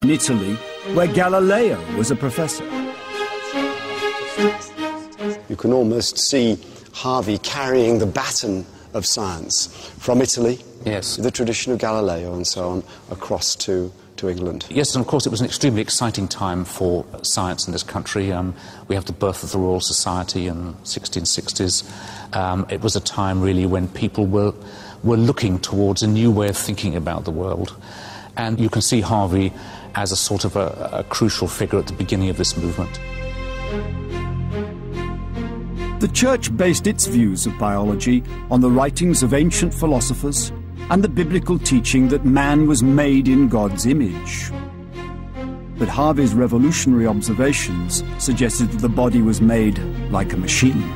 in Italy, where Galileo was a professor. You can almost see Harvey carrying the baton of science from Italy, yes, the tradition of Galileo and so on, across to England. Yes, and of course it was an extremely exciting time for science in this country. We have the birth of the Royal Society in the 1660s. It was a time really when people were looking towards a new way of thinking about the world. And you can see Harvey as a sort of a crucial figure at the beginning of this movement. The Church based its views of biology on the writings of ancient philosophers and the biblical teaching that man was made in God's image. But Harvey's revolutionary observations suggested that the body was made like a machine.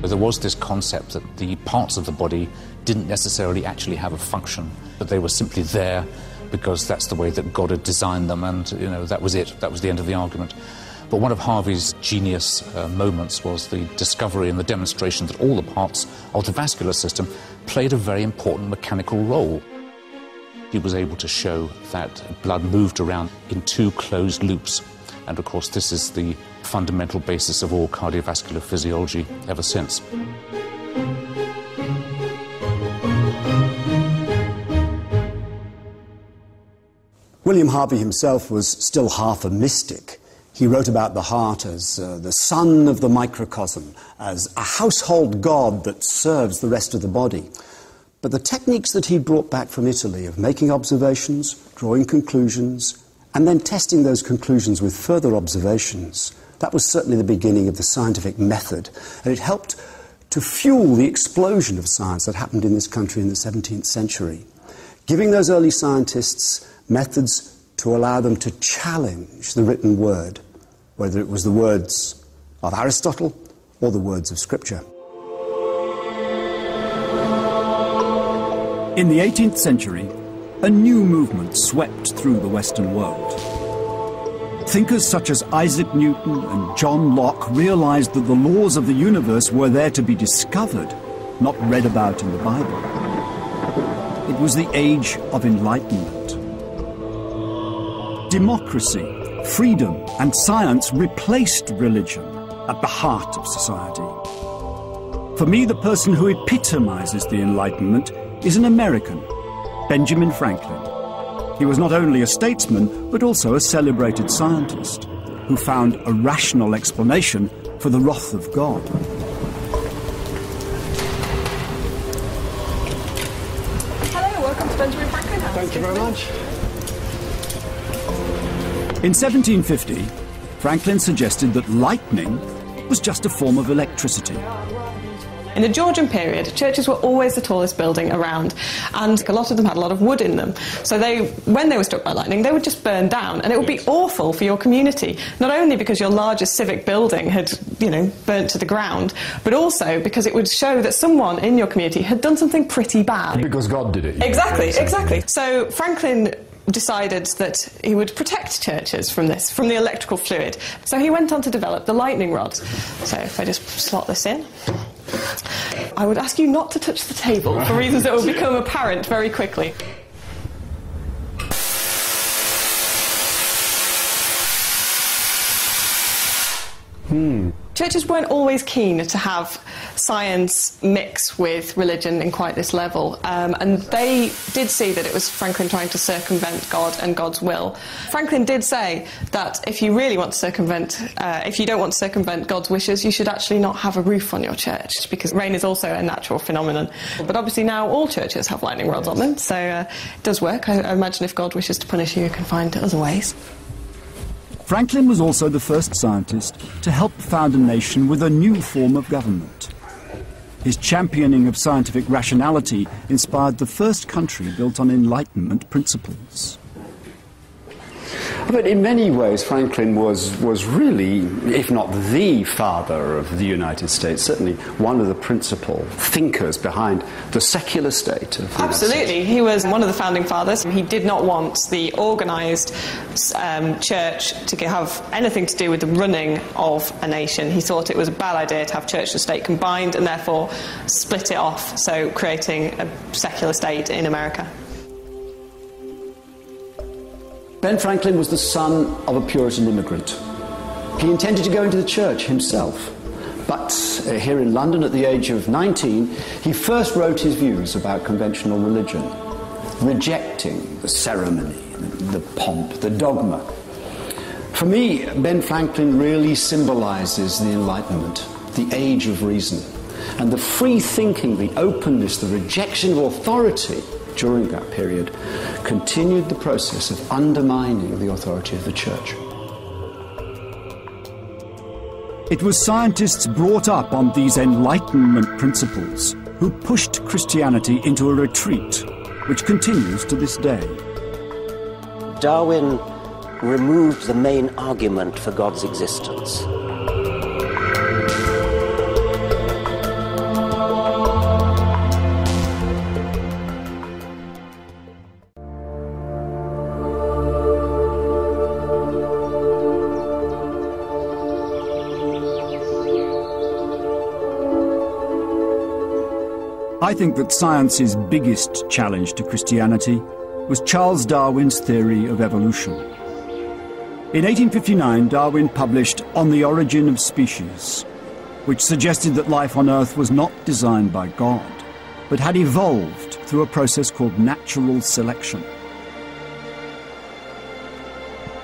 There was this concept that the parts of the body didn't necessarily actually have a function, but they were simply there because that's the way that God had designed them, and that was it. That was the end of the argument. But one of Harvey's genius moments was the discovery and the demonstration that all the parts of the vascular system played a very important mechanical role. He was able to show that blood moved around in two closed loops. And of course, this is the fundamental basis of all cardiovascular physiology ever since. William Harvey himself was still half a mystic. He wrote about the heart as the sun of the microcosm, as a household god that serves the rest of the body. But the techniques that he brought back from Italy of making observations, drawing conclusions, and then testing those conclusions with further observations, that was certainly the beginning of the scientific method. And it helped to fuel the explosion of science that happened in this country in the 17th century, giving those early scientists methods to allow them to challenge the written word, whether it was the words of Aristotle or the words of Scripture. In the 18th century, a new movement swept through the Western world. Thinkers such as Isaac Newton and John Locke realized that the laws of the universe were there to be discovered, not read about in the Bible. It was the age of enlightenment. Democracy, freedom, and science replaced religion at the heart of society. For me, the person who epitomizes the Enlightenment is an American, Benjamin Franklin. He was not only a statesman, but also a celebrated scientist who found a rational explanation for the wrath of God. Hello, welcome to Benjamin Franklin House. Thank you very much. In 1750, Franklin suggested that lightning was just a form of electricity. In the Georgian period, churches were always the tallest building around, and a lot of them had a lot of wood in them. So when they were struck by lightning, they would just burn down, and it would be awful for your community, not only because your largest civic building had, burnt to the ground, but also because it would show that someone in your community had done something pretty bad. Because God did it. Exactly. So Franklin decided that he would protect churches from the electrical fluid. So he went on to develop the lightning rod. So if I just slot this in, I would ask you not to touch the table for reasons that will become apparent very quickly. Churches weren't always keen to have science mix with religion in quite this level, and they did see that it was Franklin trying to circumvent God and God's will. Franklin did say that if you really want to if you don't want to circumvent God's wishes, you should actually not have a roof on your church, because rain is also a natural phenomenon. But obviously now all churches have lightning rods on them, so it does work. I imagine if God wishes to punish you, you can find other ways. Franklin was also the first scientist to help found a nation with a new form of government. His championing of scientific rationality inspired the first country built on Enlightenment principles. But in many ways, Franklin was really, if not the father of the United States, certainly one of the principal thinkers behind the secular state of the Absolutely. He was one of the founding fathers. He did not want the organised church to have anything to do with the running of a nation. He thought it was a bad idea to have church and state combined, and therefore split it off, so creating a secular state in America. Ben Franklin was the son of a Puritan immigrant. He intended to go into the church himself. But here in London, at the age of 19, he first wrote his views about conventional religion, rejecting the ceremony, the pomp, the dogma. For me, Ben Franklin really symbolises the Enlightenment, the age of reason, and the free thinking, the openness, the rejection of authority during that period continued the process of undermining the authority of the church. It was scientists brought up on these Enlightenment principles who pushed Christianity into a retreat, which continues to this day. Darwin removed the main argument for God's existence. I think that science's biggest challenge to Christianity was Charles Darwin's theory of evolution. In 1859, Darwin published On the Origin of Species, which suggested that life on Earth was not designed by God, but had evolved through a process called natural selection.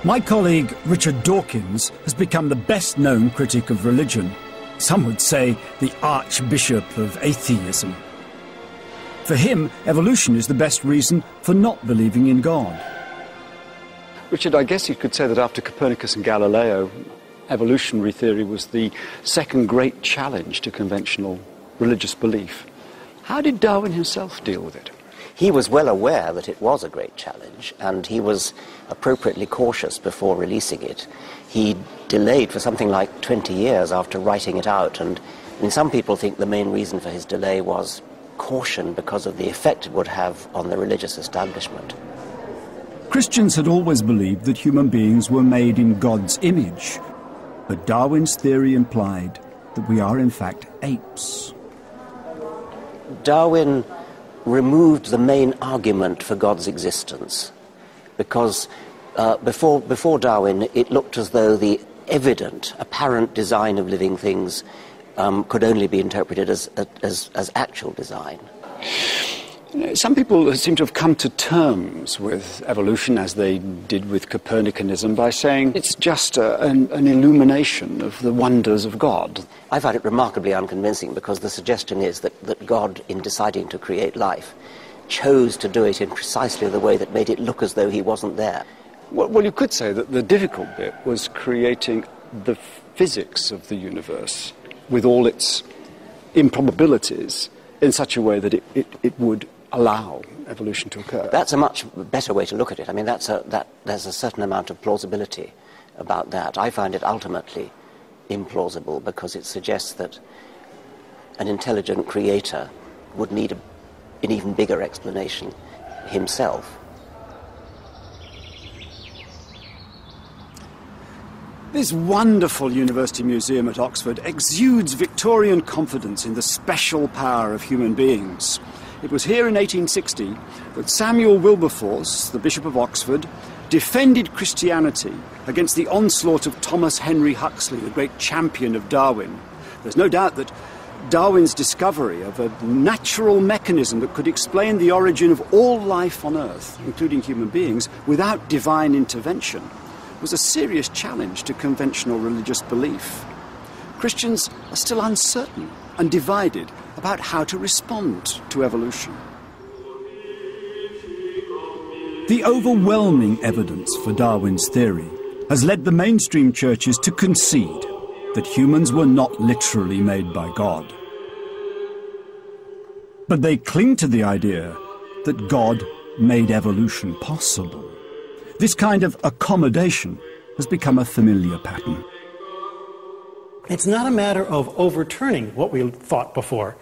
My colleague Richard Dawkins has become the best-known critic of religion. Some would say the Archbishop of atheism. For him, evolution is the best reason for not believing in God. Richard, I guess you could say that after Copernicus and Galileo, evolutionary theory was the second great challenge to conventional religious belief. How did Darwin himself deal with it? He was well aware that it was a great challenge, and he was appropriately cautious before releasing it. He delayed for something like 20 years after writing it out, and some people think the main reason for his delay was caution because of the effect it would have on the religious establishment. Christians had always believed that human beings were made in God's image, but Darwin's theory implied that we are in fact apes. Darwin removed the main argument for God's existence because before Darwin it looked as though the evident, apparent design of living things could only be interpreted as actual design. Some people seem to have come to terms with evolution, as they did with Copernicanism, by saying it's just an illumination of the wonders of God. I find it remarkably unconvincing because the suggestion is that God, in deciding to create life, chose to do it in precisely the way that made it look as though he wasn't there. Well, you could say that the difficult bit was creating the physics of the universe with all its improbabilities in such a way that it would allow evolution to occur. That's a much better way to look at it. I mean, there's a certain amount of plausibility about that. I find it ultimately implausible because it suggests that an intelligent creator would need an even bigger explanation himself. This wonderful university museum at Oxford exudes Victorian confidence in the special power of human beings. It was here in 1860 that Samuel Wilberforce, the Bishop of Oxford, defended Christianity against the onslaught of Thomas Henry Huxley, the great champion of Darwin. There's no doubt that Darwin's discovery of a natural mechanism that could explain the origin of all life on Earth, including human beings, without divine intervention, was a serious challenge to conventional religious belief. Christians are still uncertain and divided about how to respond to evolution. The overwhelming evidence for Darwin's theory has led the mainstream churches to concede that humans were not literally made by God. But they cling to the idea that God made evolution possible. This kind of accommodation has become a familiar pattern. It's not a matter of overturning what we thought before.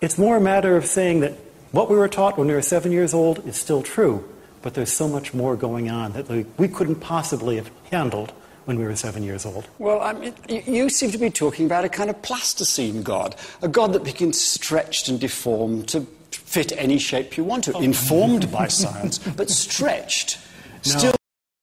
It's more a matter of saying that what we were taught when we were 7 years old is still true, but there's so much more going on that we couldn't possibly have handled when we were 7 years old. Well, I mean, you seem to be talking about a kind of plasticine God, a God that becomes stretched and deformed to fit any shape you want to, informed by science, but stretched. No. Still